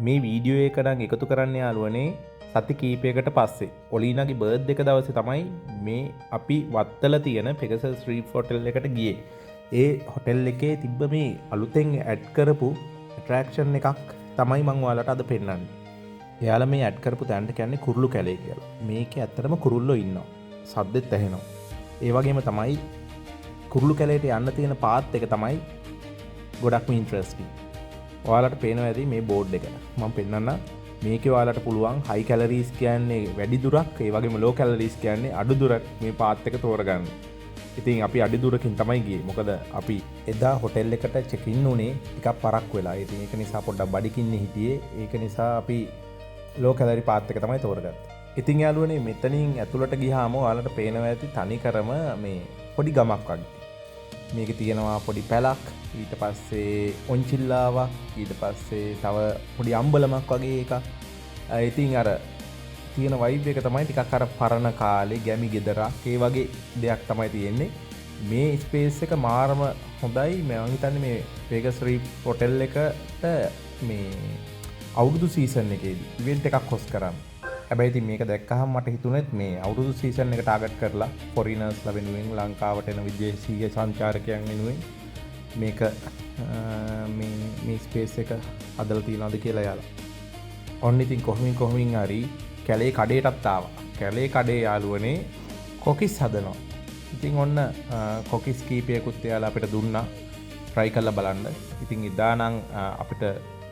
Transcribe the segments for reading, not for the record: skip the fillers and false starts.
මේ වීඩියෝ එක නම් එකතු කරන්න යාළුවනේ සති කීපයකට පස්සේ ඔලීනාගේ බර්ත්ඩේ එක දවසේ තමයි මේ අපි වත්තල තියෙන පෙගසස් ස්ට්‍රීට් හෝටල් එකට ගියේ. ඒ හෝටල් එකේ තිබ්බ මේ අලුතෙන් ඇඩ් කරපු ඇට්‍රැක්ෂන් එකක් තමයි මම ඔයාලට අද පෙන්නන්නේ. එයාලා මේ ඇඩ් කරපු තැනට කියන්නේ කුරුළු කැලේ කියලා. මේකේ ඇත්තටම කුරුල්ලෝ ඉන්නවා. සද්දෙත් ඇහෙනවා. ඒ වගේම තමයි කුරුළු කැලේට යන්න තියෙන පාත් එක තමයි ගොඩක්ම ඉන්ට්‍රස්ටිං. ඔයාලට පේනවා ඇති මේ බෝඩ් එක. මම පෙන්නන්න. මේකේ ඔයාලට පුළුවන් හයි කැලරීස් කියන්නේ වැඩි දුරක්, ඒ වගේම ලෝ කැලරීස් කියන්නේ අඩු දුරක් මේ පාත් එක තෝරගන්න. ඉතින් අපි අඩි දුරකින් තමයි ගියේ. මොකද අපි එදා හෝටල් එකට චෙක් ඉන් උනේ ටිකක් පරක් වෙලා. ඉතින් ඒක නිසා පොඩ්ඩක් බඩිකින්නේ හිටියේ. ඒක නිසා අපි ලෝ කැලරි පාත් එක තමයි තෝරගත්තේ. ඉතින් යාළුවනේ මෙතනින් ඇතුළට ගියාම ඔයාලට පේනවා ඇති තනිකරම මේ පොඩි ගමක් වගේ. මේකේ තියෙනවා පොඩි පැලක්, ඊට පස්සේ ඔන්චිල්ලාවක්, ඊට පස්සේ තව පොඩි අම්බලමක් වගේ එකක්. ඉතින් අර තියෙන වයිබ් එක තමයි ටිකක් අර පරණ කාලේ ගැමි ගෙදරක් ඒ වගේ දෙයක් තමයි තියෙන්නේ. මේ ස්පේස් එක මාරම හොඳයි. මම හිතන්නේ මේ වෙගස් රීප් හෝටල් එකට මේ අවුරුදු සීසන් එකේදී ඉවෙන්ට් එකක් හොස් කරන්න. හැබැයි ඉතින් මේක දැක්කහම මට හිතුණෙත් මේ අවුරුදු සීසන් එක ටාගට් කරලා ෆොරිනර්ස්ලා වෙනුවෙන් ලංකාවට එන විදේශීය සංචාරකයන් වෙනුවෙන් මේක මේ ස්පේස් එක හදලා තියනවාද කියලා යාළුවා. ඔන්න ඉතින් කොහොමින් හරි කැලේ කඩේටත් ආවා. කැලේ කඩේ යාළුවනේ කොකිස් හදනවා. ඉතින් ඔන්න කොකිස් කීපයකුත් එයාලා අපිට දුන්නා try කරලා බලන්න. ඉතින් එදා නම් අපිට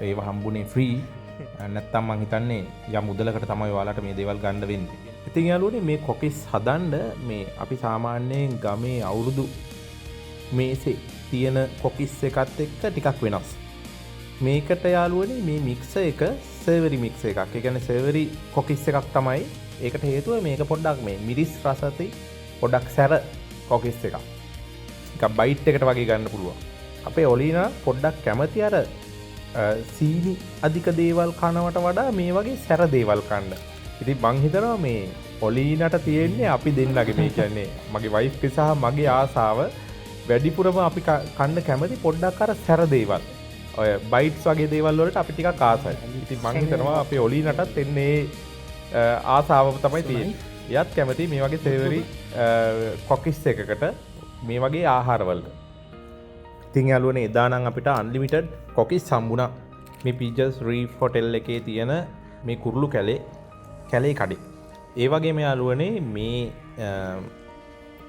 ඒව හම්බුනේ ෆ්‍රී. නැත්තම් මං හිතන්නේ යම් මුදලකට තමයි ඔයාලට මේ දේවල් ගන්න වෙන්නේ. ඉතින් යාළුවනේ මේ කොකිස් හදන්න මේ අපි සාමාන්‍යයෙන් ගමේ අවුරුදු මේසේ තියෙන කොකිස් එකත් එක්ක ටිකක් වෙනස්. මේකට යාළුවනේ මේ මික්සර් එක සේවරි මික්සර් එකක්. ඒ කියන්නේ සේවරි කොකිස් එකක් තමයි. ඒකට හේතුව මේක පොඩ්ඩක් මේ මිරිස් රසති පොඩ්ඩක් සැර කොකිස් එකක්. නිකන් බයිට් එකට වගේ ගන්න පුළුවන්. අපේ ඔලීනා පොඩ්ඩක් කැමති අර සීනි අධික දේවල් කනවට වඩා මේ වගේ සැර දේවල් කන්න. ඉතින් මං හිතනවා මේ ඔලීනට තියෙන්නේ අපි දෙන්නගේ මේ කියන්නේ මගේ වයිෆ් එක සහ මගේ ආසාව වැඩිපුරම අපි කන්න කැමති පොඩ්ඩක් අර සැර දේවල්. ඔය බයිට්ස් වගේ දේවල් වලට අපි ටිකක් ආසයි. ඉතින් මං හිතනවා අපේ ඔලීනටත් එන්නේ ආසාවම තමයි තියෙන්නේ. එයාත් කැමති මේ වගේ සේවරි කොකිස් එකකට මේ වගේ ආහාරවලට. ඉතින් යාළුවනේ එදා නම් අපිට අන්ලිමිටඩ් කොකිස් හම්බුණා. මේ පීජස් රීෆ් හෝටල් එකේ තියෙන මේ කුරුළු කැලේ කඩේ. ඒ වගේම යාළුවනේ මේ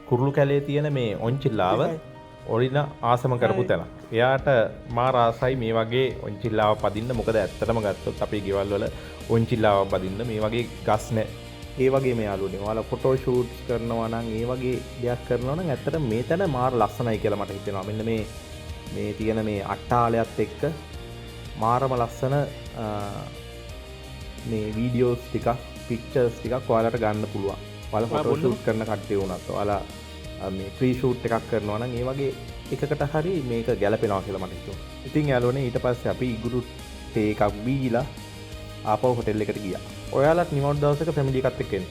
කුරුළු කැලේ තියෙන මේ ඔන්චිල්ලාව ඔරින ආසම කරපු තැන. එයාට මා රාසයි මේ වගේ ඔන්චිල්ලාව පදින්න. මොකද ඇත්තටම ගත්තොත් අපේ ගෙවල් වල ඔන්චිල්ලාව පදින්න මේ වගේ ගස් නැහැ. ඒ වගේම යාළුවනේ ඔයාලා ෆොටෝ ෂූට්ස් කරනවා නම් ඒ වගේ දෙයක් කරනවා නම් ඇත්තට මේ තැන මාර ලස්සනයි කියලා මට හිතෙනවා. මෙන්න මේ තියෙන මේ අට්ටාලයත් එක්ක මාරම ලස්සන මේ වීඩියෝස් ටිකක් පික්චර්ස් ටිකක් ඔයාලට ගන්න පුළුවන්. ඔයාලා ෆොටෝ ෂූට් කරන කට්ටිය වුණත් ඔයාලා මේ ප්‍රී ෂූට් එකක් කරනවා නම් ඒ වගේ එකකට හරි මේක ගැලපෙනවා කියලා මට හිතුණා. ඉතින් යාළුවනේ ඊට පස්සේ අපි ඉගුරු තේ එකක් බීලා ආපහු හෝටල් එකට ගියා. ඔයාලත් නිමවුත් දවසක ෆැමිලි එකත් එක්ක එන්න.